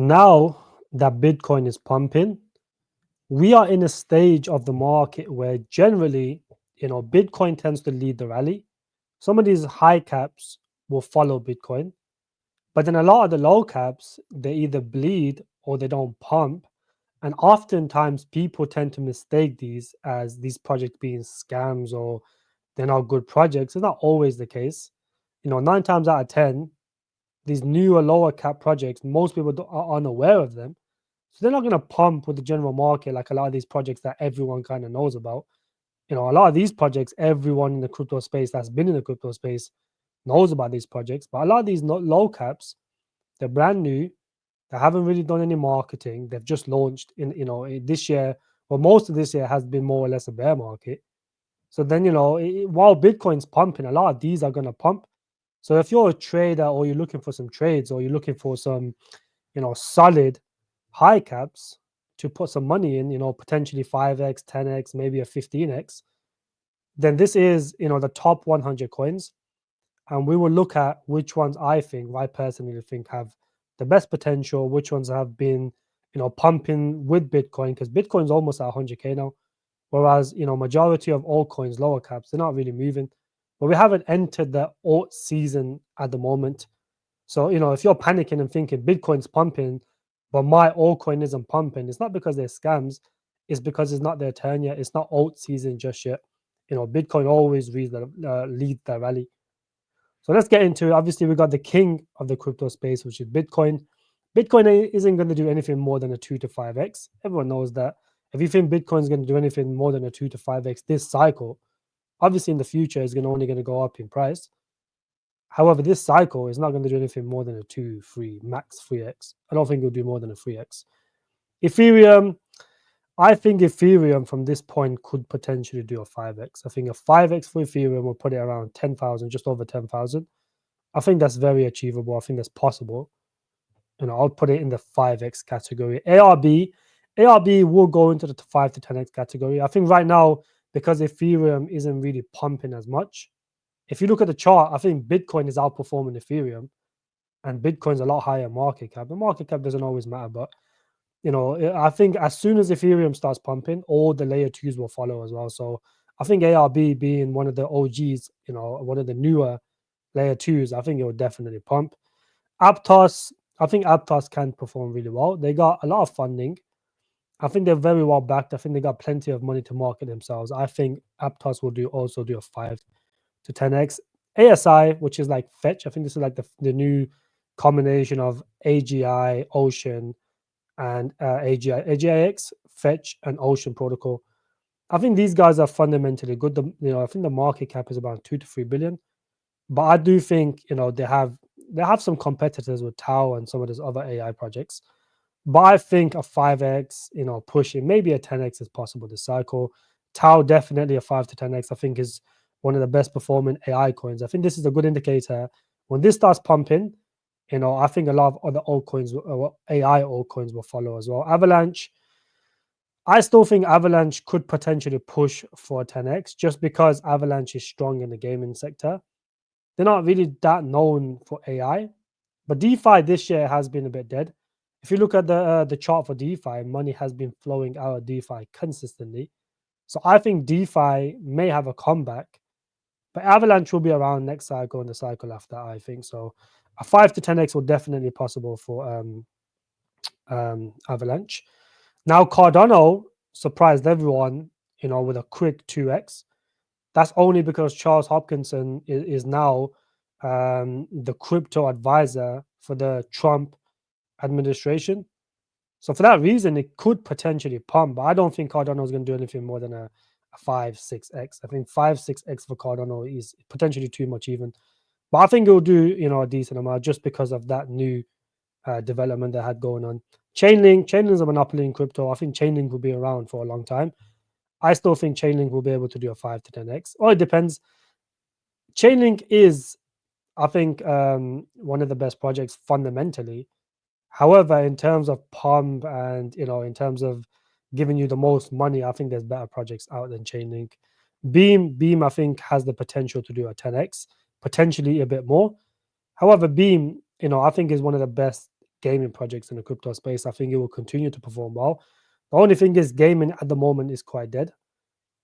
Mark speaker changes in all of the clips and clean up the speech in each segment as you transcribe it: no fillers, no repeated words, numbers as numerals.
Speaker 1: now that Bitcoin is pumping, we are in a stage of the market where generally, Bitcoin tends to lead the rally. Some of these high caps will follow Bitcoin, but then a lot of the low caps, they either bleed or they don't pump. And oftentimes people tend to mistake these as these projects being scams or they're not good projects. It's not always the case. 9 times out of 10, these newer lower cap projects, most people are unaware of them. So they're not going to pump with the general market like a lot of these projects that everyone kind of knows about. A lot of these projects, everyone in the crypto space that's been in the crypto space knows about these projects. But a lot of these low caps, they're brand new. They haven't really done any marketing. They've just launched this year. Well, most of this year has been more or less a bear market. So then, while Bitcoin's pumping, a lot of these are going to pump. So if you're a trader or you're looking for some trades or you're looking for some, solid high caps to put some money in, potentially 5x, 10x, maybe a 15x, then this is, the top 100 coins. And we will look at which ones I personally think have the best potential, which ones have been, pumping with Bitcoin, because Bitcoin's almost at 100K now. Whereas, majority of altcoins, lower caps, they're not really moving. But we haven't entered the alt season at the moment. So, if you're panicking and thinking Bitcoin's pumping, but my altcoin isn't pumping, it's not because they're scams. It's because it's not their turn yet. It's not alt season just yet. Bitcoin always leads the rally. So let's get into it. Obviously, we got the king of the crypto space, which is Bitcoin. Bitcoin isn't going to do anything more than a 2 to 5x. Everyone knows that. If you think Bitcoin is going to do anything more than a 2 to 5x this cycle, obviously in the future it's only going to go up in price. However, this cycle is not going to do anything more than a 2, 3, max 3x. I don't think it'll do more than a 3x. Ethereum, I think Ethereum from this point could potentially do a 5x. I think a 5x for Ethereum will put it around 10,000, just over 10,000. I think that's very achievable. I think that's possible. I'll put it in the 5x category. ARB will go into the 5 to 10x category. I think right now, because Ethereum isn't really pumping as much, if you look at the chart, I think Bitcoin is outperforming Ethereum, and Bitcoin's a lot higher market cap. The market cap doesn't always matter, but I think as soon as Ethereum starts pumping, all the layer twos will follow as well. So I think ARB being one of the OGs, one of the newer layer twos, I think it will definitely pump. Aptos, I think Aptos can perform really well. They got a lot of funding. I think they're very well backed. I think they got plenty of money to market themselves. I think Aptos will also do a 5 to 10x. ASI, which is like Fetch, I think this is like the new combination of AGI, Ocean, and AGIX, Fetch, and Ocean protocol. I think these guys are fundamentally good. I think the market cap is about 2 to 3 billion. But I do think they have some competitors with Tau and some of these other AI projects. But I think a 5x, pushing maybe a 10x is possible this cycle. Tau definitely a 5 to 10x. I think is one of the best performing AI coins. I think this is a good indicator. When this starts pumping, I think a lot of other altcoins, AI altcoins, will follow as well. Avalanche, I still think Avalanche could potentially push for a 10x just because Avalanche is strong in the gaming sector. They're not really that known for AI, but DeFi this year has been a bit dead. If you look at the chart for DeFi, money has been flowing out of DeFi consistently. So I think DeFi may have a comeback, but Avalanche will be around next cycle and the cycle after, I think. So a 5 to 10x will definitely possible for Avalanche. Now Cardano surprised everyone, with a quick 2x. That's only because Charles Hopkinson is now the crypto advisor for the Trump administration. So for that reason, it could potentially pump, but I don't think Cardano is going to do anything more than a 5, 6x. I think 5, 6x for Cardano is potentially too much even. But I think it will do, a decent amount just because of that new development they had going on. Chainlink is a monopoly in crypto. I think Chainlink will be around for a long time. I still think Chainlink will be able to do a 5 to 10x. Or it depends. Chainlink is, I think, one of the best projects fundamentally. However, in terms of pump and, in terms of giving you the most money, I think there's better projects out than Chainlink. Beam, I think, has the potential to do a 10x, potentially a bit more. However, Beam, I think is one of the best gaming projects in the crypto space. I think it will continue to perform well. The only thing is, gaming at the moment is quite dead.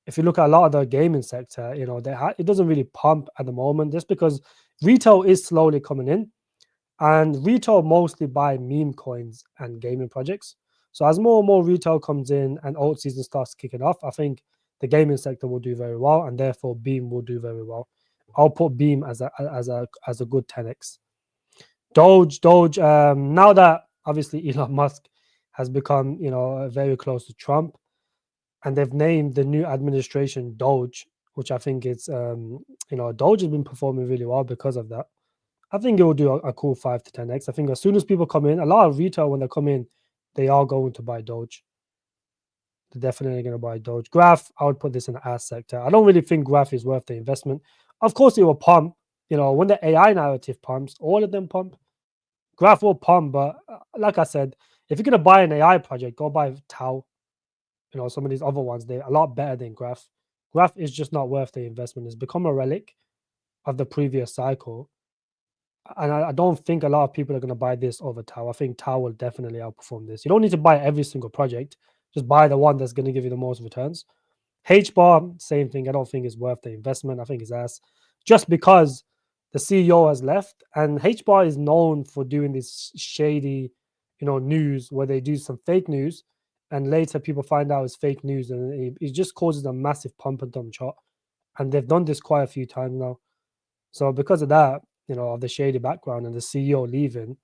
Speaker 1: If you look at a lot of the gaming sector, it doesn't really pump at the moment, just because retail is slowly coming in, and retail mostly buy meme coins and gaming projects. So as more and more retail comes in and alt season starts kicking off, I think the gaming sector will do very well, and therefore Beam will do very well. I'll put Beam as a good 10x. Doge. Now that obviously Elon Musk has become very close to Trump, and they've named the new administration Doge, which I think it's Doge has been performing really well because of that. I think it will do a cool 5 to 10x. I think as soon as people come in, a lot of retail when they come in, they are going to buy Doge. They're definitely going to buy Doge. Graph, I would put this in the ass sector. I don't really think Graph is worth the investment. Of course, it will pump. When the AI narrative pumps, all of them pump. Graph will pump, but like I said, if you're going to buy an AI project, go buy Tau. Some of these other ones, they're a lot better than Graph. Graph is just not worth the investment. It's become a relic of the previous cycle. And I don't think a lot of people are going to buy this over Tau. I think Tau will definitely outperform this. You don't need to buy every single project. Just buy the one that's going to give you the most returns. HBAR, same thing. I don't think it's worth the investment. I think it's ass. Just because the CEO has left, and HBAR is known for doing this shady, news where they do some fake news, and later people find out it's fake news, and it just causes a massive pump and dump chart. And they've done this quite a few times now. So because of that, of the shady background and the CEO leaving,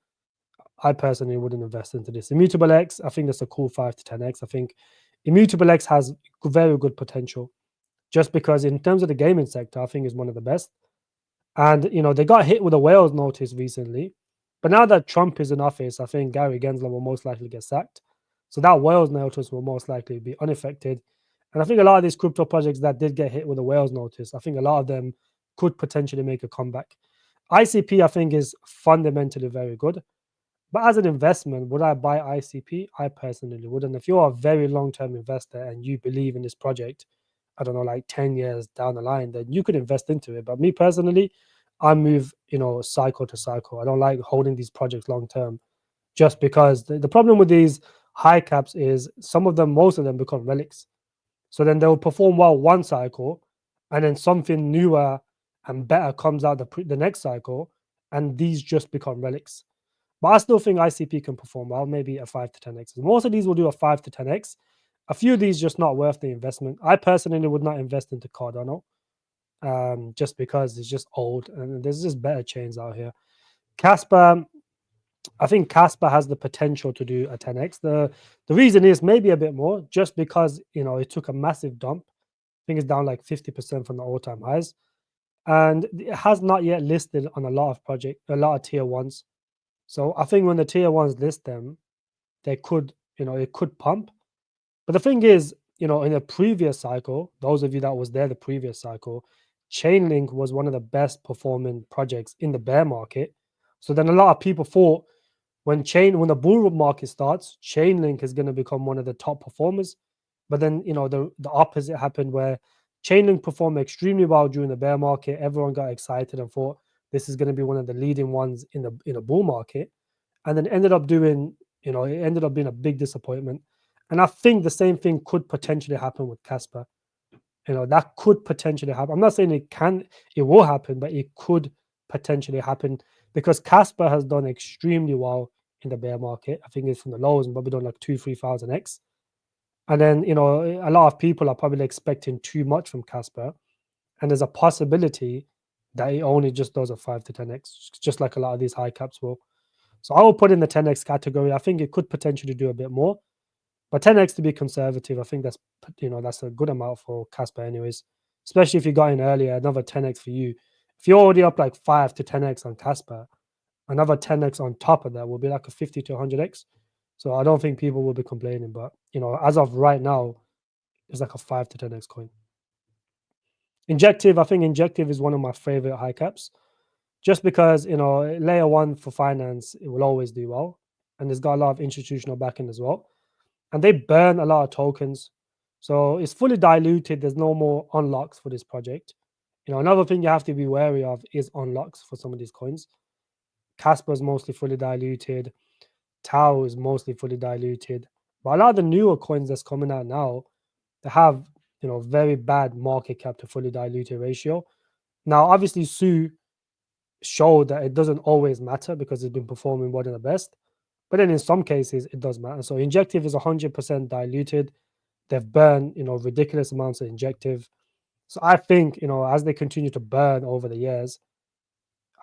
Speaker 1: I personally wouldn't invest into this. Immutable X, I think that's a cool 5 to 10x. I think Immutable X has very good potential, just because in terms of the gaming sector, I think is one of the best. And they got hit with a whales notice recently, but now that Trump is in office, I think Gary Gensler will most likely get sacked. So that whales notice will most likely be unaffected. And I think a lot of these crypto projects that did get hit with a whales notice, I think a lot of them could potentially make a comeback. ICP, I think, is fundamentally very good. But as an investment, would I buy ICP? I personally wouldn't. If you're a very long-term investor and you believe in this project, I don't know, like 10 years down the line, then you could invest into it. But me personally, I move, cycle to cycle. I don't like holding these projects long-term, just because the problem with these high caps is most of them become relics. So then they'll perform well one cycle, and then something newer and better comes out the next cycle, and these just become relics. But I still think ICP can perform well, maybe a 5 to 10x. Most of these will do a 5 to 10x. A few of these just not worth the investment. I personally would not invest into Cardano, just because it's just old and there's just better chains out here. Casper, I think Casper has the potential to do a 10x. The reason is maybe a bit more, just because it took a massive dump. I think it's down like 50% from the all-time highs, and it has not yet listed on a lot of tier ones. So I think when the tier ones list them, they could, it could pump. But the thing is, in the previous cycle, those of you that was there the previous cycle, Chainlink was one of the best performing projects in the bear market. So then a lot of people thought when the bull market starts, Chainlink is going to become one of the top performers. But then, the opposite happened, where Chainlink performed extremely well during the bear market. Everyone got excited and thought this is going to be one of the leading ones in a bull market, and then ended up being a big disappointment. And I think the same thing could potentially happen with Casper. That could potentially happen. I'm not saying it will happen, but it could potentially happen, because Casper has done extremely well in the bear market. I think it's from the lows and probably done like 2,000-3,000x. And then, a lot of people are probably expecting too much from Casper. And there's a possibility that it only just does a 5 to 10x, just like a lot of these high caps will. So I will put in the 10x category. I think it could potentially do a bit more, but 10x to be conservative, I think that's a good amount for Casper anyways, especially if you got in earlier, another 10x for you. If you're already up like 5 to 10x on Casper, another 10x on top of that will be like a 50 to 100x. So I don't think people will be complaining, but as of right now, it's like a 5 to 10x coin. Injective, I think Injective is one of my favorite high caps, just because layer one for finance, it will always do well, and it's got a lot of institutional backing as well, and they burn a lot of tokens, so it's fully diluted. There's no more unlocks for this project. Another thing you have to be wary of is unlocks for some of these coins. Casper is mostly fully diluted. Tau is mostly fully diluted. But a lot of the newer coins that's coming out now, they have very bad market cap to fully diluted ratio. Now, obviously, Su showed that it doesn't always matter because it's been performing one of the best. But then in some cases, it does matter. So Injective is 100% diluted. They've burned, ridiculous amounts of Injective. So I think, as they continue to burn over the years,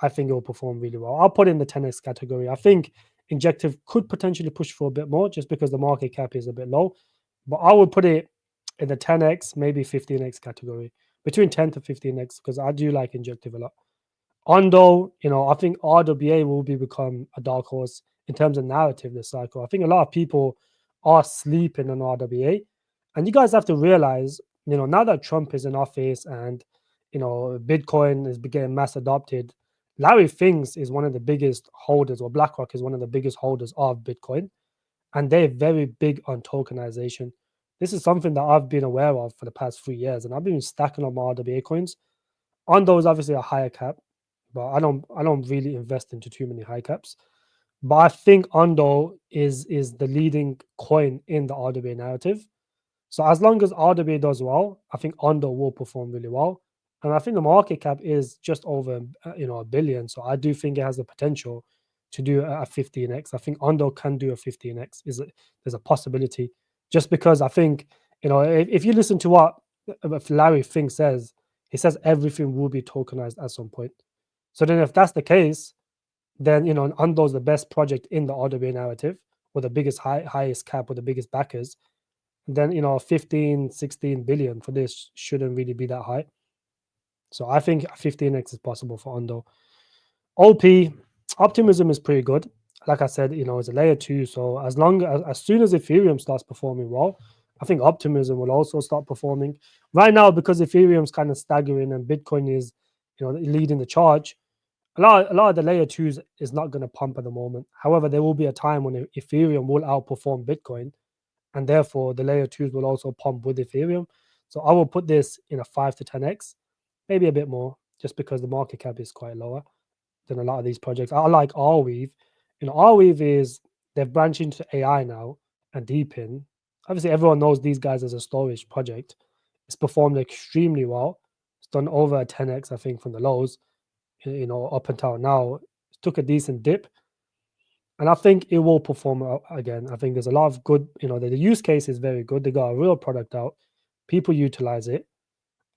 Speaker 1: I think it will perform really well. I'll put it in the 10x category. I think Injective could potentially push for a bit more just because the market cap is a bit low. But I would put it in the 10x, maybe 15x category, between 10 to 15x, because I do like Injective a lot. Ondo, I think RWA will become a dark horse in terms of narrative this cycle. I think a lot of people are sleeping on RWA. And you guys have to realize, now that Trump is in office and, Bitcoin is getting mass adopted, Larry Fink is one of the biggest holders, or BlackRock is one of the biggest holders of Bitcoin. And they're very big on tokenization. This is something that I've been aware of for the past 3 years. And I've been stacking up my RWA coins. Ondo is obviously a higher cap, but I don't really invest into too many high caps. But I think Ondo is the leading coin in the RWA narrative. So as long as RWA does well, I think Ondo will perform really well. And I think the market cap is just over a billion. So I do think it has the potential to do a 15x. I think Ondo can do a 15x. There's a possibility, just because I think if you listen to what Larry Fink says, he says everything will be tokenized at some point. So then if that's the case, then Ondo is the best project in the RWA narrative, or the biggest highest cap, or the biggest backers. Then 15, 16 billion for this shouldn't really be that high. So I think 15x is possible for Ondo. OP Optimism is pretty good. Like I said, it's a layer 2. So as soon as Ethereum starts performing well, I think Optimism will also start performing. Right now, because Ethereum's kind of staggering and Bitcoin is leading the charge, a lot of the layer 2s is not going to pump at the moment. However, there will be a time when Ethereum will outperform Bitcoin, and therefore the layer 2s will also pump with Ethereum. So I will put this in a 5 to 10x, maybe a bit more, just because the market cap is quite lower than a lot of these projects. I like Arweave. Arweave is, they've branched into AI now and Deepin. Obviously, everyone knows these guys as a storage project. It's performed extremely well. It's done over a 10x, I think, from the lows, up until now. It took a decent dip. And I think it will perform again. I think there's a lot of good, the use case is very good. They got a real product out. People utilize it.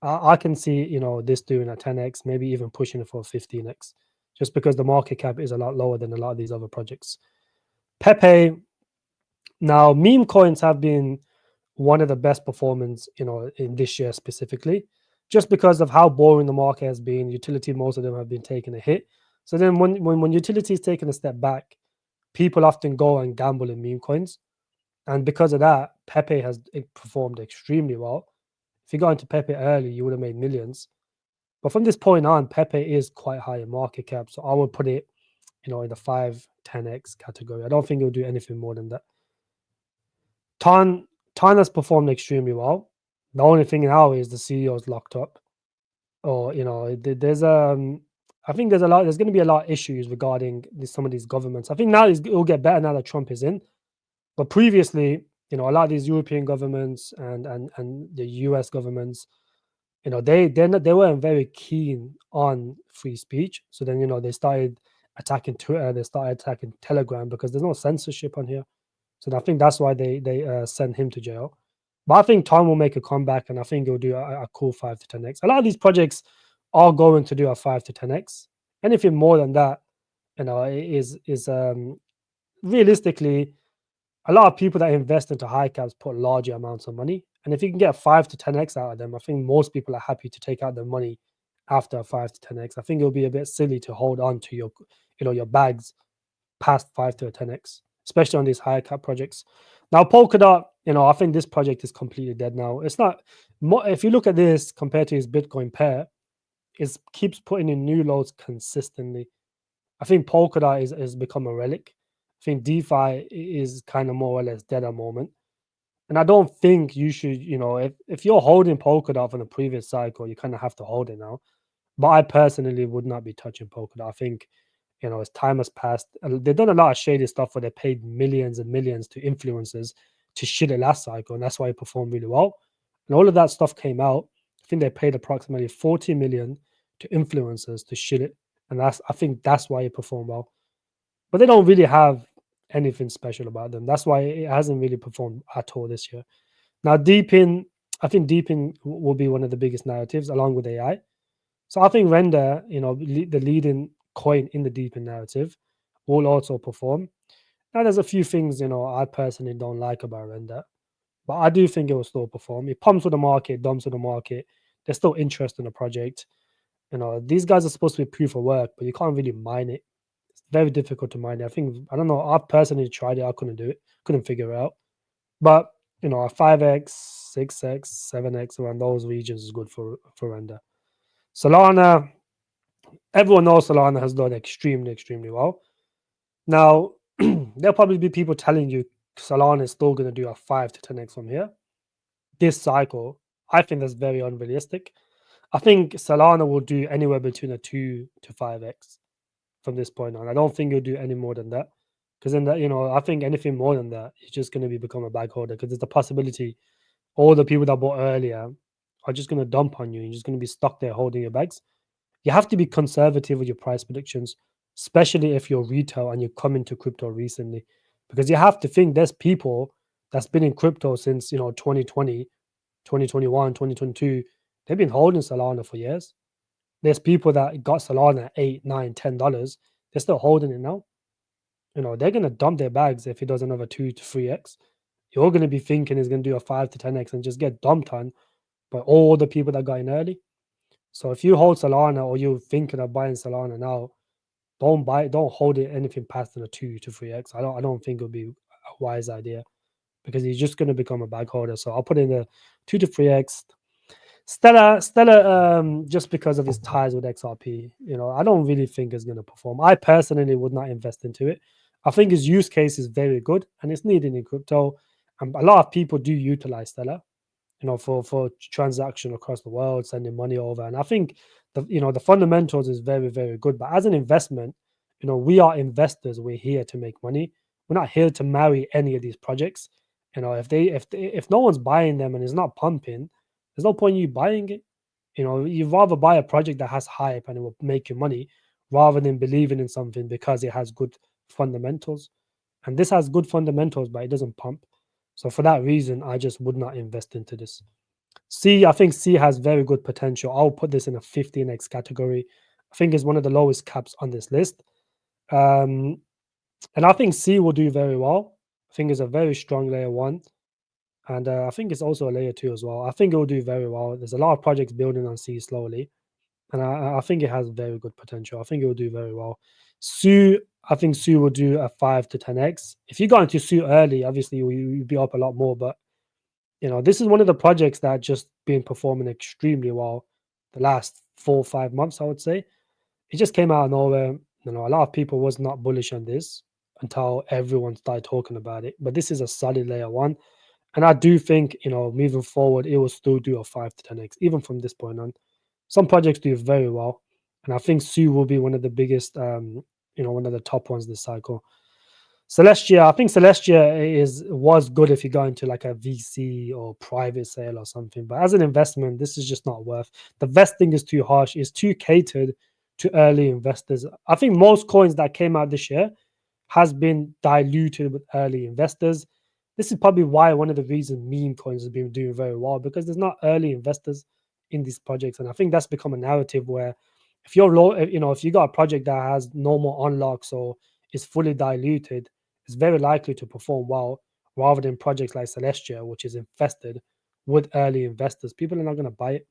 Speaker 1: I can see, this doing a 10x, maybe even pushing it for a 15x, just because the market cap is a lot lower than a lot of these other projects. Pepe, now meme coins have been one of the best performance, in this year specifically, just because of how boring the market has been. Utility, most of them have been taking a hit. So then when utility is taking a step back, people often go and gamble in meme coins. And because of that, Pepe has performed extremely well. If you got into Pepe early, you would have made millions. But from this point on, Pepe is quite high in market cap. So I would put it, in the 5, 10x category. I don't think it'll do anything more than that. Ton has performed extremely well. The only thing now is the CEO is locked up. Or, there's I think there's going to be a lot of issues regarding some of these governments. I think now it will get better now that Trump is in. But previously, a lot of these European governments and the US governments, they weren't very keen on free speech. So then, they started attacking Twitter, they started attacking Telegram, because there's no censorship on here. So I think that's why they sent him to jail. But I think Tom will make a comeback, and I think he'll do a cool 5 to 10x. A lot of these projects are going to do a 5 to 10x. Anything more than that, is realistically, a lot of people that invest into high caps put larger amounts of money. And if you can get a 5 to 10x out of them, I think most people are happy to take out their money after a 5 to 10x. I think it'll be a bit silly to hold on to your bags past 5 to a 10x, especially on these high cap projects. Now, Polkadot, I think this project is completely dead now. It's not, if you look at this compared to his Bitcoin pair, it keeps putting in new lows consistently. I think Polkadot has become a relic. I think DeFi is kind of more or less dead at the moment. And I don't think you should, if you're holding Polkadot from the previous cycle, you kind of have to hold it now. But I personally would not be touching Polkadot. I think, As time has passed, they've done a lot of shady stuff where they paid millions and millions to influencers to shit it last cycle, and that's why it performed really well. And all of that stuff came out. I think they paid approximately 40 million to influencers to shit it, and I think that's why it performed well. But they don't really have anything special about them. That's why it hasn't really performed at all this year. Now, I think Deepin will be one of the biggest narratives along with AI. So I think Render, the leading coin in the Deepin narrative, will also perform. Now, there's a few things, I personally don't like about Render, but I do think it will still perform. It pumps with the market, dumps with the market. There's still interest in the project. These guys are supposed to be proof of work, but you can't really mine it. It's very difficult to mine it. I don't know. I personally tried it. I couldn't do it. Couldn't figure it out. But a 5x, 6x, 7x around those regions is good for Render. Solana, everyone knows Solana has done extremely, extremely well. Now, there'll probably be people telling you Solana is still going to do a 5 to 10x from here. This cycle, I think that's very unrealistic. I think Solana will do anywhere between a 2 to 5x from this point on. I don't think you'll do any more than that. Because then I think anything more than that is just going to become a bag holder, because there's the possibility all the people that bought earlier are just going to dump on you. You're just going to be stuck there holding your bags. You have to be conservative with your price predictions, especially if you're retail and you come into crypto recently, because you have to think there's people that's been in crypto since 2020, 2021, 2022. They've been holding Solana for years. There's people that got Solana at $8, $9, $10. They're still holding it now. They're going to dump their bags if it does another 2 to 3x. You're going to be thinking it's going to do a 5 to 10x and just get dumped on by all the people that got in early. So if you hold Solana or you're thinking of buying Solana now, don't hold it anything past a 2 to 3x. I don't think it would be a wise idea, because he's just going to become a bag holder. So I'll put in a 2 to 3x. Stellar, just because of his ties with XRP, I don't really think it's going to perform. I personally would not invest into it. I think his use case is very good and it's needed in crypto. And a lot of people do utilize Stellar, for transaction across the world, sending money over. And I think the fundamentals is very, very good. But as an investment, we are investors. We're here to make money. We're not here to marry any of these projects. If no one's buying them and it's not pumping, there's no point in you buying it. You'd rather buy a project that has hype and it will make you money, rather than believing in something because it has good fundamentals. And this has good fundamentals, but it doesn't pump. So for that reason, I just would not invest into this. I think C has very good potential. I'll put this in a 15x category. I think it's one of the lowest caps on this list. And I think C will do very well. I think it's a very strong layer 1. And I think it's also a layer 2 as well. I think it will do very well. There's a lot of projects building on C slowly. And I think it has very good potential. I think it will do very well. I think Sue will do a 5 to 10x. If you got into Sue early, obviously you'd be up a lot more. But this is one of the projects that just been performing extremely well the last 4 or 5 months, I would say. It just came out of nowhere. A lot of people was not bullish on this until everyone started talking about it. But this is a solid layer 1. And I do think, moving forward, it will still do a 5 to 10x, even from this point on. Some projects do very well. And I think Sue will be one of the biggest, one of the top ones this cycle. Celestia, I think Celestia was good if you go into like a VC or private sale or something. But as an investment, this is just not worth. The vesting is too harsh. It's too catered to early investors. I think most coins that came out this year has been diluted with early investors. This is probably why one of the reasons meme coins have been doing very well, because there's not early investors in these projects. And I think that's become a narrative where if you're low, if you got a project that has normal unlocks or is fully diluted, it's very likely to perform well, rather than projects like Celestia, which is infested with early investors. People are not going to buy it.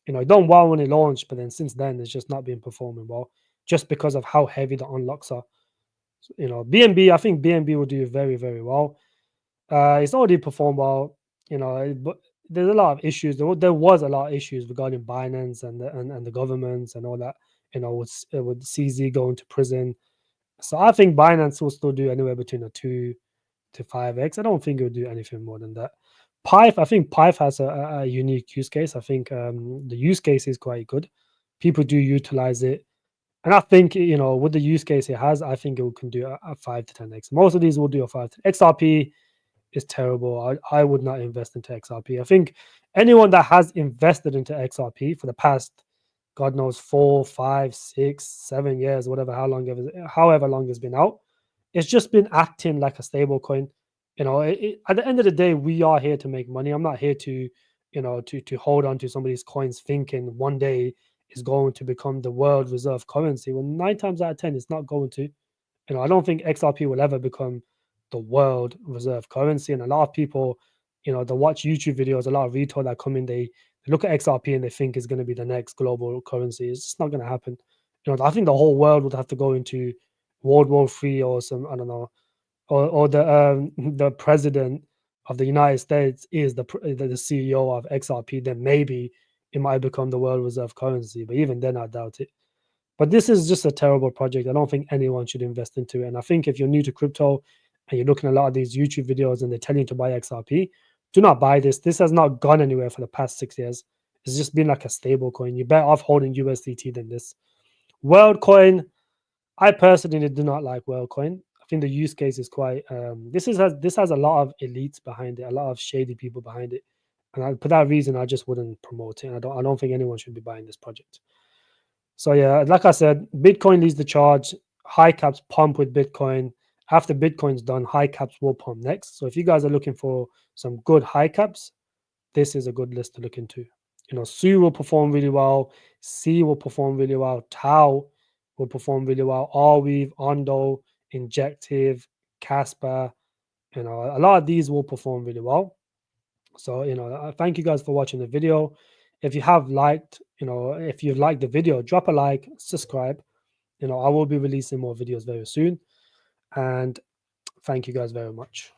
Speaker 1: It done well when it launched, but then since then it's just not been performing well, just because of how heavy the unlocks are. BNB, I think BNB will do very, very well. It's already performed well, but there's a lot of issues. There was a lot of issues regarding Binance and the governments and all that. With CZ going to prison. So I think Binance will still do anywhere between a 2 to 5x. I don't think it will do anything more than that. I think Pipe has a unique use case. I think the use case is quite good. People do utilize it. And I think, with the use case it has, I think it can do a 5 to 10x. Most of these will do a 5 to XRP is terrible. I would not invest into XRP. I think anyone that has invested into XRP for the past, God knows, 4, 5, 6, 7 years, whatever, however long it's been out, it's just been acting like a stable coin. At the end of the day, we are here to make money. I'm not here to hold on to somebody's coins thinking one day is going to become the world reserve currency. Well, 9 times out of 10, it's not going to. I don't think XRP will ever become the world reserve currency. And a lot of people, they watch YouTube videos, a lot of retail that come in, they look at XRP and they think it's going to be the next global currency. It's just not going to happen. I think the whole world would have to go into World War III or some, I don't know, or the president of the United States is the CEO of XRP, then maybe it might become the world reserve currency. But even then, I doubt it. But this is just a terrible project. I don't think anyone should invest into it. And I think if you're new to crypto and you're looking at a lot of these YouTube videos and they're telling you to buy XRP, do not buy this. This has not gone anywhere for the past 6 years. It's just been like a stable coin. You're better off holding USDT than this. WorldCoin, I personally do not like WorldCoin. I think the use case is quite. This has a lot of elites behind it, a lot of shady people behind it, and for that reason, I just wouldn't promote it. I don't think anyone should be buying this project. So yeah, like I said, Bitcoin leads the charge. High caps pump with Bitcoin. After Bitcoin's done, high caps will pump next. So if you guys are looking for some good high caps, this is a good list to look into. Su will perform really well. C will perform really well. Tau will perform really well. Arweave, Ondo, Injective, Casper. A lot of these will perform really well. So, thank you guys for watching the video. If you have liked, if you liked the video, drop a like, subscribe. I will be releasing more videos very soon. And thank you guys very much.